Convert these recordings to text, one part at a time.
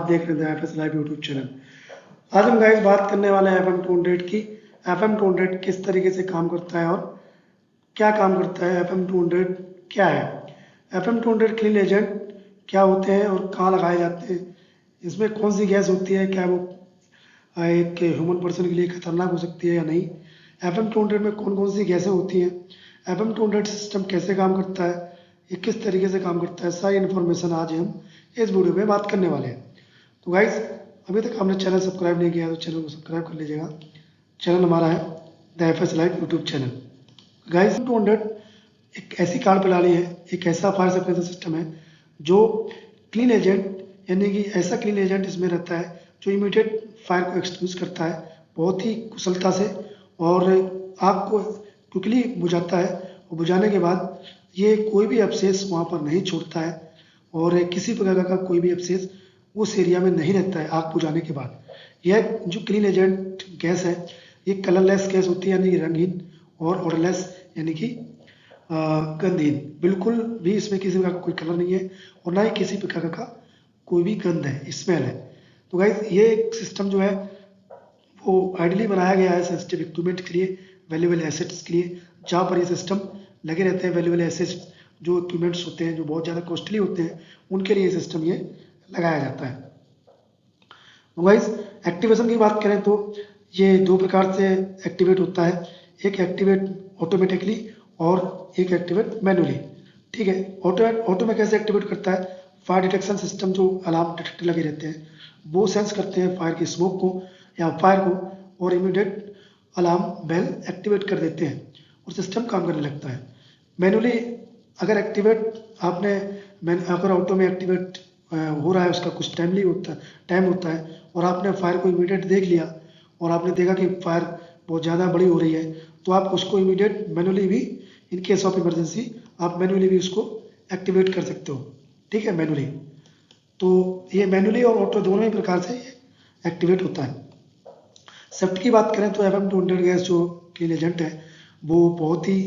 देख रहे थे एफएस लाइव यूट्यूब चैनल। आज हम गाइस बात करने वाले हैं FM200 की। FM200 किस तरीके से काम करता है और क्या काम करता है, FM200 क्या है, FM200 क्लीन एजेंट क्या होते हैं और कहाँ लगाए जाते हैं, इसमें कौन सी गैस होती है, क्या वो एक ह्यूमन पर्सन के लिए खतरनाक हो सकती है या नहीं, FM200 में कौन कौन सी गैसें होती हैं, FM200 सिस्टम कैसे काम करता है, ये किस तरीके से काम करता है, सारी इन्फॉर्मेशन आज हम इस वीडियो में बात करने वाले हैं। तो गाइस अभी तक आपने चैनल सब्सक्राइब नहीं किया तो चैनल को सब्सक्राइब कर लीजिएगा। चैनल हमारा है the FS live YouTube channel. Guys FM200 एक ऐसी कार प्रणाली है, एक ऐसा फायर सप्रेशन सिस्टम है जो क्लीन एजेंट यानी कि ऐसा क्लीन एजेंट इसमें रहता है जो इमीडिएट फायर को एक्सटिंग्विश करता है बहुत ही कुशलता से और आग को क्विकली बुझाता है। और बुझाने के बाद ये कोई भी अवशेष वहाँ पर नहीं छोड़ता है और किसी प्रकार का कोई भी अवशेष उस एरिया में नहीं रहता है आग बुझाने के बाद। यह जो क्लीन एजेंट गैस है ये कलरलेस गैस होती है यानी कि रंगहीन और ऑडरलेस यानी कि गंधहीन। बिल्कुल भी इसमें किसी प्रकार का कोई कलर नहीं है और ना ही किसी प्रकार का कोई भी गंध है, स्मेल है। तो गाइस ये एक सिस्टम जो है वो आइडियली बनाया गया है सेंसिटिव इक्विपमेंट के लिए, वैल्यूएबल एसेट्स के लिए, जहाँ पर ये सिस्टम लगे रहते हैं। वैल्यूएबल एसेट्स जो इक्विपमेंट्स होते हैं जो बहुत ज़्यादा कॉस्टली होते हैं उनके लिए सिस्टम ये लगाया जाता है। तो गाइस एक्टिवेशन की बात करें तो ये दो प्रकार से एक्टिवेट होता है, एक एक्टिवेट ऑटोमेटिकली और एक एक्टिवेट मैनुअली। ठीक है, ऑटो में कैसे एक्टिवेट करता है, फायर डिटेक्शन सिस्टम जो अलार्म डिटेक्टर लगे रहते हैं वो सेंस करते हैं फायर की स्मोक को या फायर को और इमीडिएट अलार्म बेल एक्टिवेट कर देते हैं और सिस्टम काम करने लगता है। मैनुअली अगर एक्टिवेट अगर ऑटो में एक्टिवेट हो रहा है उसका कुछ टाइम होता है और आपने फायर को इमीडिएट देख लिया और आपने देखा कि फायर बहुत ज़्यादा बड़ी हो रही है तो आप उसको इमीडिएट मैनुअली भी इन केस ऑफ इमरजेंसी आप मैनुअली भी उसको एक्टिवेट कर सकते हो। ठीक है, मैनुअली। तो ये मैनुअली और ऑटो दोनों ही प्रकार से एक्टिवेट होता है। सेफ्टी की बात करें तो FM200 गैस जो क्लीन एजेंट है वो बहुत ही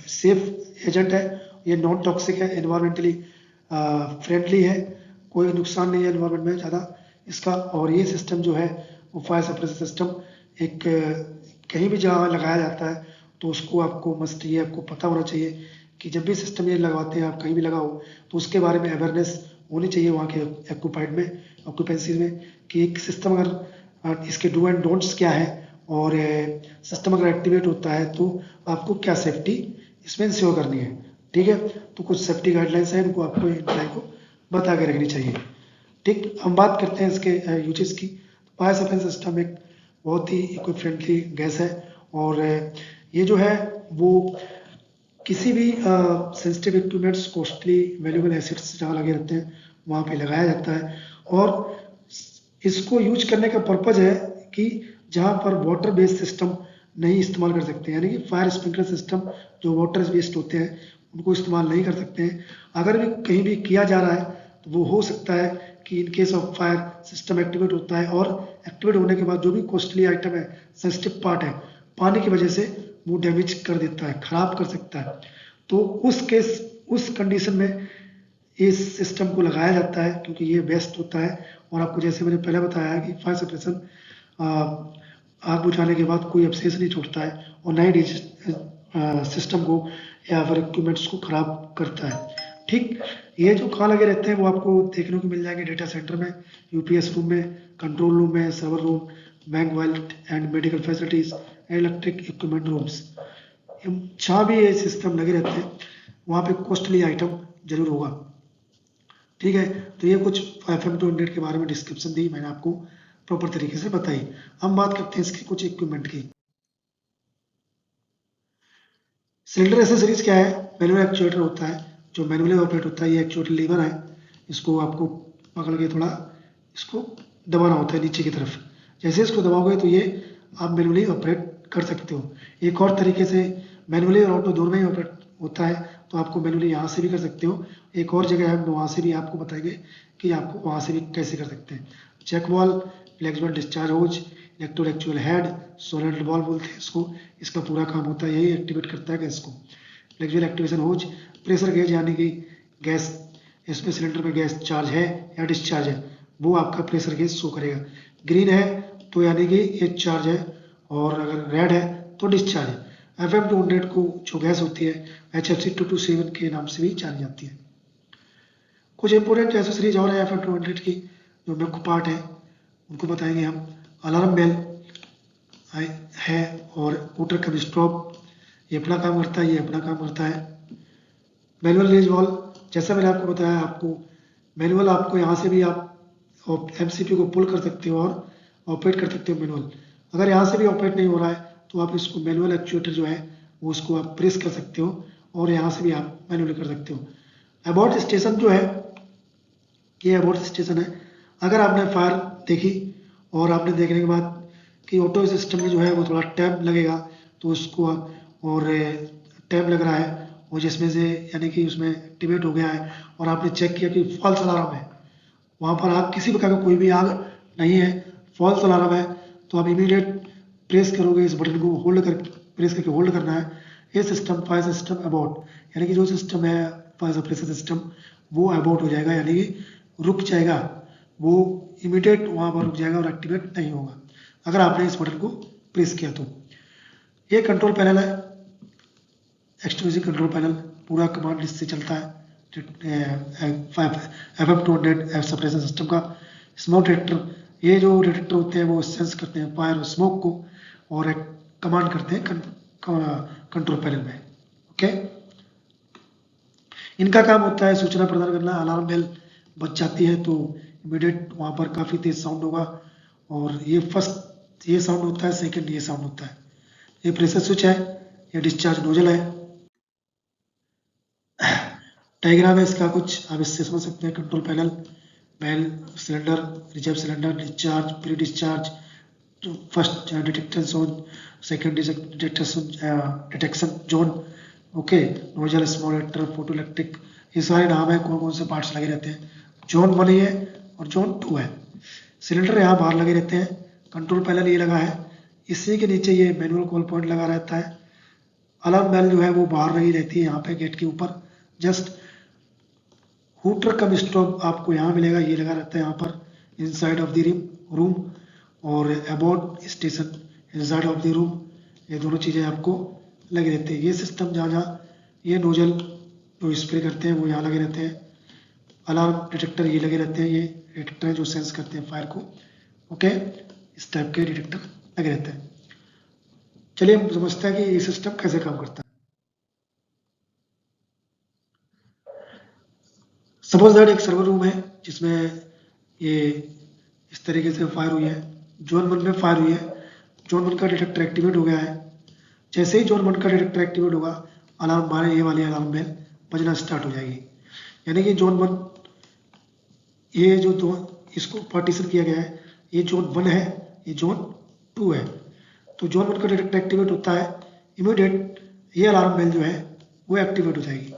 सेफ एजेंट है। ये नॉन टॉक्सिक है, एनवायरमेंटली फ्रेंडली है, कोई नुकसान नहीं है एनवायरमेंट में ज़्यादा इसका। और ये सिस्टम जो है वो फायर सप्रेशन सिस्टम एक कहीं भी जहाँ लगाया जाता है तो उसको आपको मस्ट ये आपको पता होना चाहिए कि जब भी सिस्टम ये लगवाते हैं आप कहीं भी लगाओ तो उसके बारे में अवेयरनेस होनी चाहिए वहाँ के ऑक्यूपेंसी में कि एक सिस्टम अगर इसके डू एंड डोंट्स क्या है और सिस्टम अगर एक्टिवेट होता है तो आपको क्या सेफ्टी इसमें इंश्योर करनी है। ठीक है, तो कुछ सेफ्टी गाइडलाइंस हैं उनको आपको एम्प्लॉय को बता के रखनी चाहिए। ठीक, हम बात करते हैं इसके यूजेस की। फायर सप्रेशन सिस्टम एक बहुत ही इको फ्रेंडली गैस है और ये जो है वो किसी भी sensitive equipments costly valuable assets जहाँ लगे रहते हैं वहाँ पे लगाया जाता है और इसको यूज करने का पर्पज है कि जहाँ पर वाटर बेस्ड सिस्टम नहीं इस्तेमाल कर सकते हैं यानी कि फायर स्प्रिंकलर सिस्टम जो वाटर बेस्ड होते हैं उनको इस्तेमाल नहीं कर सकते हैं। अगर भी कहीं भी किया जा रहा है तो वो हो सकता है कि in case of fire system activate होता है और एक्टिवेट होने के बाद जो भी कॉस्टली आइटम है, सेंसिटिव पार्ट है, पानी की वजह से वो डैमेज कर देता है, खराब कर सकता है। तो उस कंडीशन में इस सिस्टम को लगाया जाता है क्योंकि ये बेस्ट होता है। और आपको जैसे मैंने पहले बताया कि फायर सप्रेशन आग बुझाने के बाद कोई अवशेष नहीं छूटता है और ना ही सिस्टम को या फिर इक्विपमेंट्स को खराब करता है। ठीक, ये जो कहाँ लगे रहते हैं वो आपको देखने को मिल जाएंगे डेटा सेंटर में, यूपीएस रूम में, कंट्रोल रूम में, server room, bank vault and medical facilities, electric equipment rooms. जहाँ भी ये सिस्टम लगे रहते हैं वहाँ पे कॉस्टली आइटम जरूर होगा। ठीक है, तो ये कुछ FM200 के बारे में डिस्क्रिप्शन दी मैंने आपको प्रॉपर तरीके से बताई। हम बात करते हैं इसके कुछ इक्विपमेंट की। सिलेंडर एसेसरीज क्या है, मैनुअल एक्चुएटर होता है जो मैनुअली ऑपरेट होता है। ये एक्चुएटर लीवर है, इसको आपको पकड़ के थोड़ा इसको दबाना होता है नीचे की तरफ। जैसे इसको दबाओगे तो ये आप मैनुअली ऑपरेट कर सकते हो। एक और तरीके से मैनुअली और ऑटो दोनों में ही ऑपरेट होता है तो आपको मैनुअली यहाँ से भी कर सकते हो। एक और जगह है वहाँ से भी आपको बताएंगे कि आपको वहाँ से भी कैसे कर सकते हैं। Check valve, flexible discharge hose, electro actual head, solenoid valve बोलते हैं इसको, इसका पूरा काम होता है यही एक्टिवेट करता है गैस को। फ्लेक्सिबल एक्टिवेशन होज, प्रेशर गेज यानी कि गैस इसमें सिलेंडर में गैस चार्ज है या डिस्चार्ज है वो आपका प्रेशर गेज शो करेगा। ग्रीन है तो यानी कि ये चार्ज है, और अगर रेड है तो डिस्चार्ज है। FM200 को जो गैस होती है HFC 227 के नाम से भी जानी जाती है। कुछ इंपोर्टेंट एसेसरीज और है FM200 की जो मुख्य पार्ट है उनको बताएंगे हम। अलार्म बेल है और वोटर कम स्टॉप, ये अपना काम करता है, ये अपना काम करता है। मैनुअल रिलीज वाल्व, जैसा मैंने आपको बताया, आपको मैनुअल आपको यहाँ से भी आप MCP को पुल कर सकते हो और ऑपरेट कर सकते हो मैनुअल। अगर यहाँ से भी ऑपरेट नहीं हो रहा है तो आप इसको मैनुअल एक्चुएटर जो है वो उसको आप प्रेस कर सकते हो और यहाँ से भी आप मैनुअली कर सकते हो। अबाउट स्टेशन जो है, ये अबाउट स्टेशन है। अगर आपने फायर देखी और आपने देखने के बाद कि ऑटो सिस्टम में जो है वो थोड़ा टाइम लगेगा, तो उसको और टाइम लग रहा है और जिसमें से यानी कि उसमें एक्टिवेट हो गया है और आपने चेक किया कि फॉल्स अलार्म है, वहाँ पर आग किसी प्रकार का कोई भी आग नहीं है, फॉल्स अलार्म है, तो आप इमीडिएट प्रेस करोगे इस बटन को, होल्ड कर प्रेस करके होल्ड करना है। ये सिस्टम फायर सिस्टम अबाउट, यानी कि जो सिस्टम है फायर सप्रेसर सिस्टम वो अबाउट हो जाएगा, यानी कि रुक जाएगा, वो इमीडिएट वहाँ पर रुक जाएगा और एक्टिवेट नहीं होगा अगर आपने इस बटन को प्रेस किया तो। ये कंट्रोल पैनल है, एक्सक्लूसिव कंट्रोल पैनल, पूरा कमांड इससे चलता है। FM200 सप्रेशन सिस्टम का स्मोक डिटेक्टर, ये जो डिटेक्टर होते हैं वो सेंस करते हैं फायर और स्मोक को और एक कमांड करते हैं कंट्रोल पैनल में। ओके, इनका काम होता है सूचना प्रदान करना। अलार्म बेल बज जाती है तो इमीडिएट वहाँ पर काफ़ी तेज साउंड होगा, और ये फर्स्ट ये साउंड होता है, सेकंड ये साउंड होता है। ये प्रेशर स्विच है, ये डिस्चार्ज नोजल है। डायग्राम है इसका कुछ, आप इससे समझ सकते हैं। Control panel, bell, cylinder, reserve cylinder, discharge, pre discharge, first detection zone, second detection zone, okay, nozzle, small actor, photo electric, ये सारे नाम है कौन कौन से पार्ट्स लगे रहते हैं। जोन 1 है और जोन 2 है। सिलेंडर यहाँ बाहर लगे रहते हैं, कंट्रोल पैनल ये लगा है, इसी के नीचे ये मैनुअल कॉल पॉइंट लगा रहता है। अलार्म बेल जो है वो बाहर लगी रहती है यहाँ पे गेट के ऊपर। जस्ट हूटर कम स्टॉप आपको यहाँ मिलेगा, ये लगा रहता है यहाँ पर इनसाइड ऑफ द रूम, और about station inside of the room, ये दोनों चीज़ें आपको लगे रहते हैं। ये सिस्टम जहाँ जहाँ ये नोजल जो स्प्रे करते हैं वो यहाँ लगे रहते हैं। अलार्म डिटेक्टर ये लगे रहते हैं, ये डिटेक्टर हैं जो सेंस करते हैं फायर को। ओके, इस टाइप के डिटेक्टर लगे रहते हैं। चलिए हम समझते हैं कि ये सिस्टम कैसे काम करता है। सपोज दैट एक सर्वर रूम है जिसमें ये इस तरीके से फायर हुई है, जोन 1 में फायर हुई है, जोन 1 का डिटेक्टर एक्टिवेट हो गया है। जैसे ही जोन 1 का डिटेक्टर एक्टिवेट होगा, अलार्म मारे ये वाली अलार्म बेल बजना स्टार्ट हो जाएगी। यानी कि जोन 1, ये जो दो इसको पार्टीशन किया गया है, ये जोन 1 है, ये जोन 2 है। तो जोन 1 का डिटेक्टर एक्टिवेट होता है, इमीडिएट ये अलार्म बेल जो है वो एक्टिवेट हो जाएगी।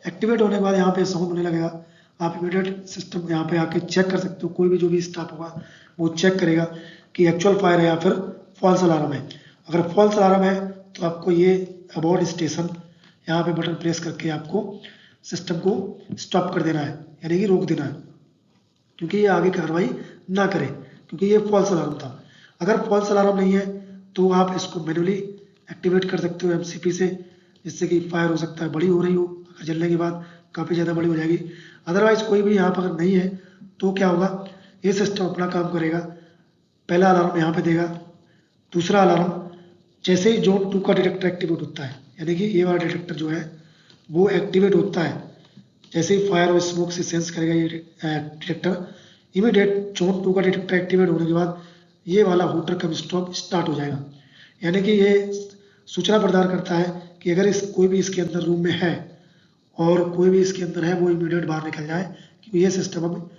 एक्टिवेट होने के बाद यहाँ पे साउंड होने लगेगा। आप इमीडिएट सिस्टम यहाँ पे आके चेक कर सकते हो, कोई भी जो भी स्टाफ होगा वो चेक करेगा कि एक्चुअल फायर है या फिर फॉल्स अलार्म है। अगर फॉल्स अलार्म है तो आपको ये अबाउट स्टेशन यहाँ पे बटन प्रेस करके आपको सिस्टम को स्टॉप कर देना है, यानी कि रोक देना है, क्योंकि ये आगे कार्रवाई ना करे, क्योंकि ये फॉल्स अलार्म था। अगर फॉल्स अलार्म नहीं है तो आप इसको मैनुअली एक्टिवेट कर सकते हो MCP से, जिससे कि फायर हो सकता है बड़ी हो रही हो, अगर जलने के बाद काफ़ी ज़्यादा बड़ी हो जाएगी। अदरवाइज कोई भी यहाँ पर अगर नहीं है तो क्या होगा, ये सिस्टम अपना काम करेगा। पहला अलार्म यहाँ पे देगा, दूसरा अलार्म जैसे ही जोन 2 का डिटेक्टर एक्टिवेट होता है, यानी कि ये वाला डिटेक्टर जो है वो एक्टिवेट होता है, जैसे ही फायर और स्मोक से सेंस करेगा ये डिटेक्टर, इमीडिएट जोन 2 का डिटेक्टर एक्टिवेट होने के बाद ये वाला हूटर कम स्टॉप स्टार्ट हो जाएगा। यानी कि ये सूचना प्रदान करता है कि अगर कोई भी इसके अंदर रूम में है और कोई भी इसके अंदर है वो इमीडिएट बाहर निकल जाए, क्योंकि ये सिस्टम अब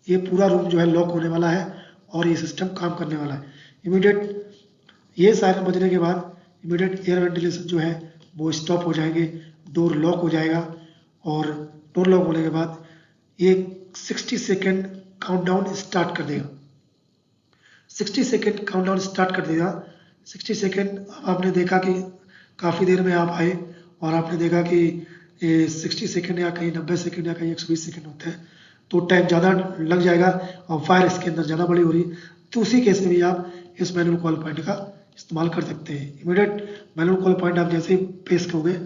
ये पूरा रूम जो है लॉक होने वाला है और ये सिस्टम काम करने वाला है। इमीडिएट ये सायरन बजने के बाद इमीडिएट एयर वेंटिलेशन जो है वो स्टॉप हो जाएंगे, डोर लॉक हो जाएगा, और डोर लॉक होने के बाद ये 60 सेकेंड काउंटडाउन स्टार्ट कर देगा। 60 सेकेंड काउंटडाउन स्टार्ट कर देगा। 60 सेकेंड, आपने देखा कि काफ़ी देर में आप आए और आपने देखा कि ये 60 सेकेंड या कहीं 90 सेकेंड या कहीं 120 सेकेंड होते हैं, तो टाइम ज़्यादा लग जाएगा और फायर इसके अंदर ज़्यादा बड़ी हो रही, तो उसी केस में भी आप इस मैनुअल कॉल पॉइंट का इस्तेमाल कर सकते हैं। इमीडिएट मैनुअल कॉल पॉइंट आप जैसे ही पेश करोगे,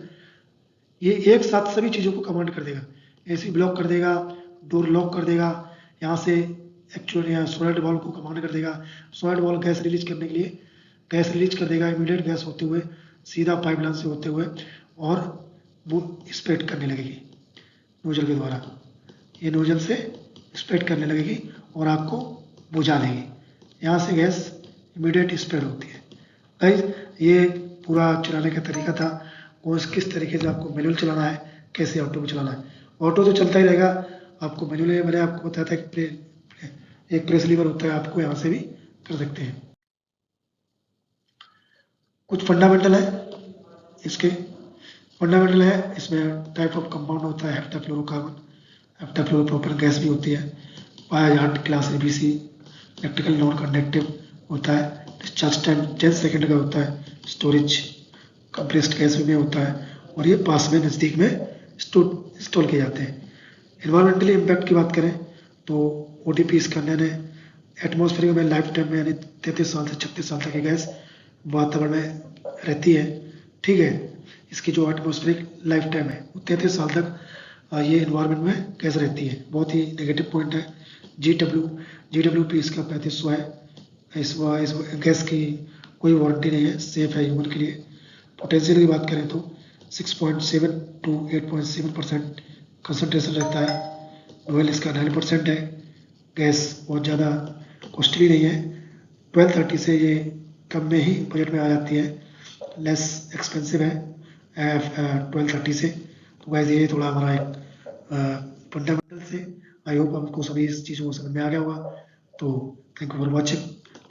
ये एक साथ सभी चीज़ों को कमांड कर देगा। एसी ब्लॉक कर देगा, डोर लॉक कर देगा, यहाँ से एक्चुअली यहाँ सोलेट बॉल को कमांड कर देगा। सोलेट बॉल गैस रिलीज करने के लिए गैस रिलीज कर देगा, इमीडिएट गैस होते हुए सीधा पाइपलाइन से होते हुए, और वो स्प्रेड करने लगेगी नोजल के द्वारा। ये नोजल से स्प्रेड करने लगेगी और आग को बुझा देगी। यहाँ से गैस इमीडिएट स्प्रेड होती है। गाइस, ये पूरा चलाने का तरीका था, और किस तरीके से आपको मैनुअल चलाना है, कैसे ऑटो में चलाना है। ऑटो तो चलता ही रहेगा, आपको मैनुअल में मैंने आपको बताया था कि एक प्रेस लीवर होता है, आपको यहाँ से भी कर सकते हैं। कुछ फंडामेंटल है इसके, फंडामेंटल है इसमें टाइप ऑफ कंपाउंड होता है हेप्टाफ्लोरोकार्बन, हेप्टाफ्लोरोप्रोपेन गैस भी होती है, पाया class ABC, electrical non conductive होता है, डिस्चार्ज टाइम 10 सेकेंड का होता है, स्टोरेज कंप्रेस्ड गैस में होता है, और ये पास में नज़दीक में इंस्टॉल किए जाते हैं। एनवायरमेंटली इम्पैक्ट की बात करें तो ODP इसका ने एटमॉस्फेयर में लाइफ टाइम में यानी 33 साल से 36 साल तक की गैस वातावरण में रहती है। ठीक है, इसकी जो एटमॉस्फेरिक लाइफ टाइम है वो 33 साल तक ये इन्वायरमेंट में गैस रहती है। बहुत ही नेगेटिव पॉइंट है। GWP इसका 3500 है। इस गैस की कोई वारंटी नहीं है, सेफ है ह्यूमन के लिए। पोटेंशियल की बात करें तो 6.7 to 8.7% कंसनट्रेशन रहता है। ऑयल इसका 9% है। गैस बहुत ज़्यादा कॉस्टली नहीं है, 1230 से ये कम में ही बजट में आ जाती है, लेस एक्सपेंसिव है 1230 से। तो गाइस, ये थोड़ा हमारा एक फंडामेंटल से, आई होप हमको सभी इस चीज़ों को समझ में आ गया होगा। तो thank you for watching,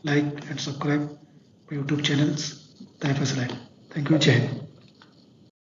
like and subscribe YouTube channels ताइफस लाइव। थैंक यू, जय हिंद।